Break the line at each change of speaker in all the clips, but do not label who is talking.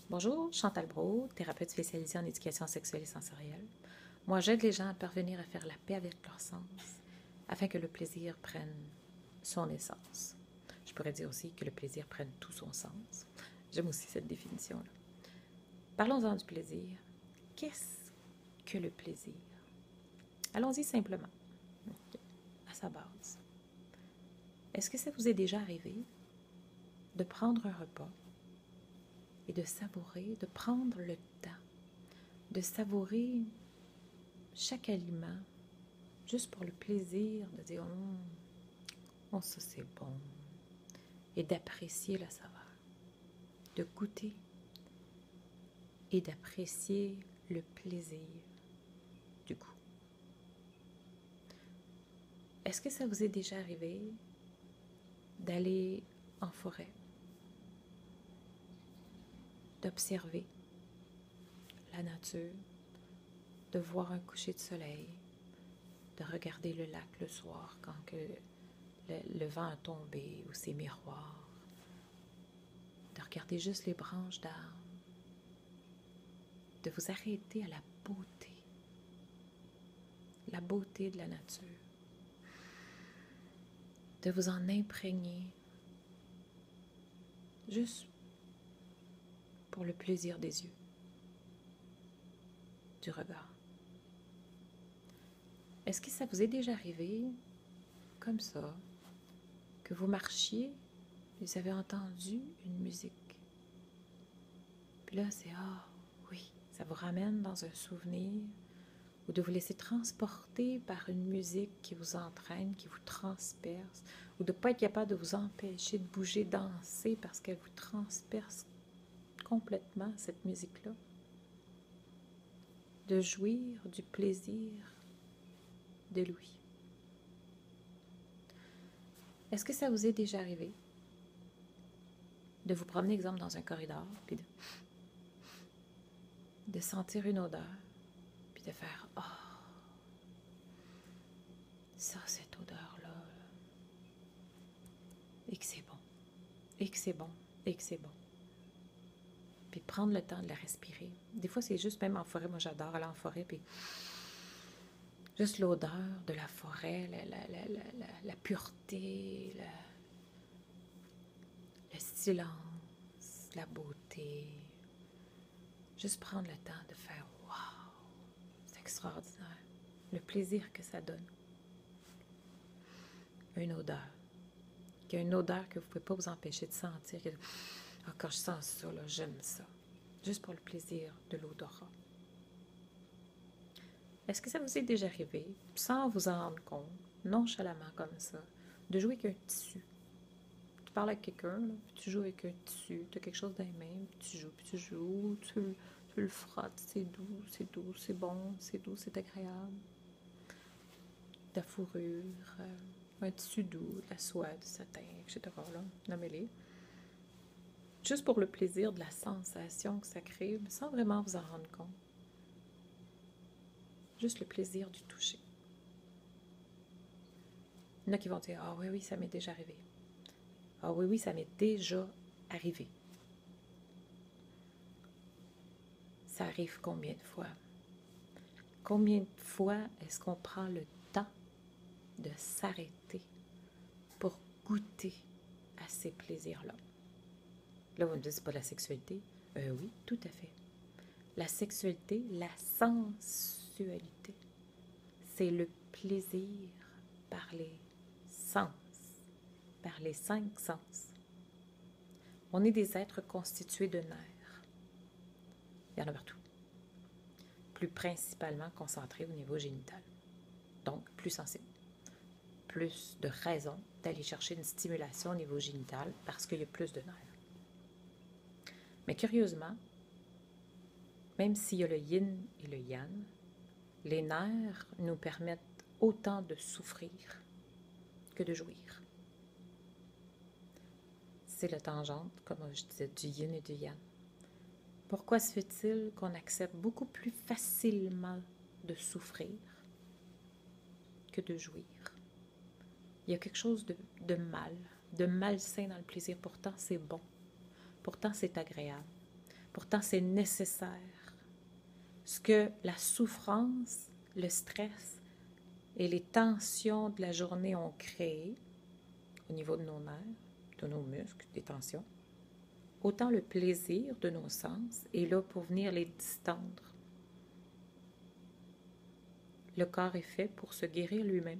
Bonjour, Chantal Brault, thérapeute spécialisée en éducation sexuelle et sensorielle. Moi, j'aide les gens à parvenir à faire la paix avec leur sens afin que le plaisir prenne son essence. Je pourrais dire aussi que le plaisir prenne tout son sens. J'aime aussi cette définition-là. Parlons-en du plaisir. Qu'est-ce que le plaisir? Allons-y simplement, à sa base. Est-ce que ça vous est déjà arrivé de prendre un repas et de savourer, de prendre le temps de savourer chaque aliment juste pour le plaisir de dire oh, ça c'est bon, et d'apprécier la saveur, de goûter et d'apprécier le plaisir du goût. Est-ce que ça vous est déjà arrivé d'aller en forêt, d'observer la nature, de voir un coucher de soleil, de regarder le lac le soir quand que le vent a tombé ou ses miroirs, de regarder juste les branches d'arbres, de vous arrêter à la beauté de la nature, de vous en imprégner juste pour le plaisir des yeux, du regard. Est-ce que ça vous est déjà arrivé, comme ça, que vous marchiez et vous avez entendu une musique? Puis là, c'est oui, ça vous ramène dans un souvenir, ou de vous laisser transporter par une musique qui vous entraîne, qui vous transperce, ou de ne pas être capable de vous empêcher de bouger, danser parce qu'elle vous transperce complètement, cette musique-là. De jouir du plaisir de l'ouïe. Est-ce que ça vous est déjà arrivé de vous promener, exemple, dans un corridor, puis de sentir une odeur, puis de faire « Ah, ça, cette odeur-là, et que c'est bon, et que c'est bon, et que c'est bon. » Puis prendre le temps de la respirer. Des fois, c'est juste, même en forêt, moi j'adore aller en forêt, puis juste l'odeur de la forêt, la pureté, le silence, la beauté. Juste prendre le temps de faire « Wow, c'est extraordinaire. » Le plaisir que ça donne. Une odeur. Il y a une odeur que vous ne pouvez pas vous empêcher de sentir. Quand je sens ça, là, j'aime ça. Juste pour le plaisir de l'odorat. Est-ce que ça vous est déjà arrivé, sans vous en rendre compte, nonchalamment comme ça, de jouer avec un tissu? Tu parles avec quelqu'un, là, puis tu joues avec un tissu, tu as quelque chose dans les mains, puis tu joues, tu le frottes, c'est doux, c'est bon, c'est doux, c'est agréable. De la fourrure, un tissu doux, de la soie, du satin, etc. Là, nommez-les. Juste pour le plaisir de la sensation que ça crée, mais sans vraiment vous en rendre compte. Juste le plaisir du toucher. Il y en a qui vont dire « Ah oui, oui, ça m'est déjà arrivé. » Ah oui, oui, ça m'est déjà arrivé. Ça arrive combien de fois? Combien de fois est-ce qu'on prend le temps de s'arrêter pour goûter à ces plaisirs-là? Là, vous me dites, c'est pas la sexualité? Oui, tout à fait. La sexualité, la sensualité, c'est le plaisir par les sens, par les 5 sens. On est des êtres constitués de nerfs. Il y en a partout. Plus principalement concentrés au niveau génital. Donc, plus sensible. Plus de raisons d'aller chercher une stimulation au niveau génital parce qu'il y a plus de nerfs. Mais curieusement, même s'il y a le yin et le yang, les nerfs nous permettent autant de souffrir que de jouir. C'est la tangente, comme je disais, du yin et du yang. Pourquoi se fait-il qu'on accepte beaucoup plus facilement de souffrir que de jouir? Il y a quelque chose de mal, de malsain dans le plaisir. Pourtant, c'est bon. Pourtant, c'est agréable. Pourtant, c'est nécessaire. Ce que la souffrance, le stress et les tensions de la journée ont créé au niveau de nos nerfs, de nos muscles, des tensions, autant le plaisir de nos sens est là pour venir les distendre. Le corps est fait pour se guérir lui-même.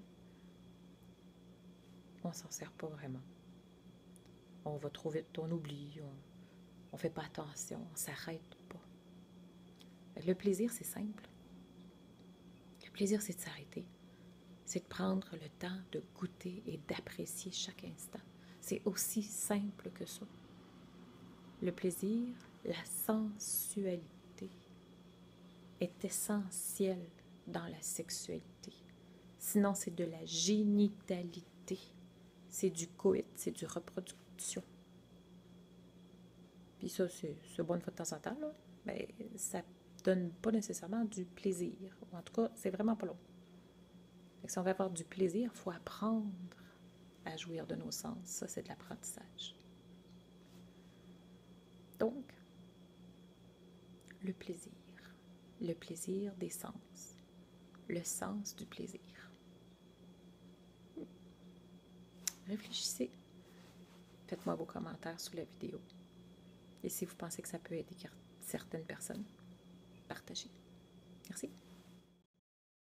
On ne s'en sert pas vraiment. On va trop vite, on oublie, on ne fait pas attention, on ne s'arrête pas. Le plaisir, c'est simple. Le plaisir, c'est de s'arrêter. C'est de prendre le temps de goûter et d'apprécier chaque instant. C'est aussi simple que ça. Le plaisir, la sensualité est essentielle dans la sexualité. Sinon, c'est de la génitalité. C'est du coït, c'est du reproduction. Puis ça, c'est bon une fois de temps en temps, là, mais ça donne pas nécessairement du plaisir. En tout cas, c'est vraiment pas long. Fait que si on veut avoir du plaisir, il faut apprendre à jouir de nos sens. Ça, c'est de l'apprentissage. Donc, le plaisir des sens, le sens du plaisir. Réfléchissez. Faites-moi vos commentaires sous la vidéo. Et si vous pensez que ça peut aider certaines personnes, partagez. Merci.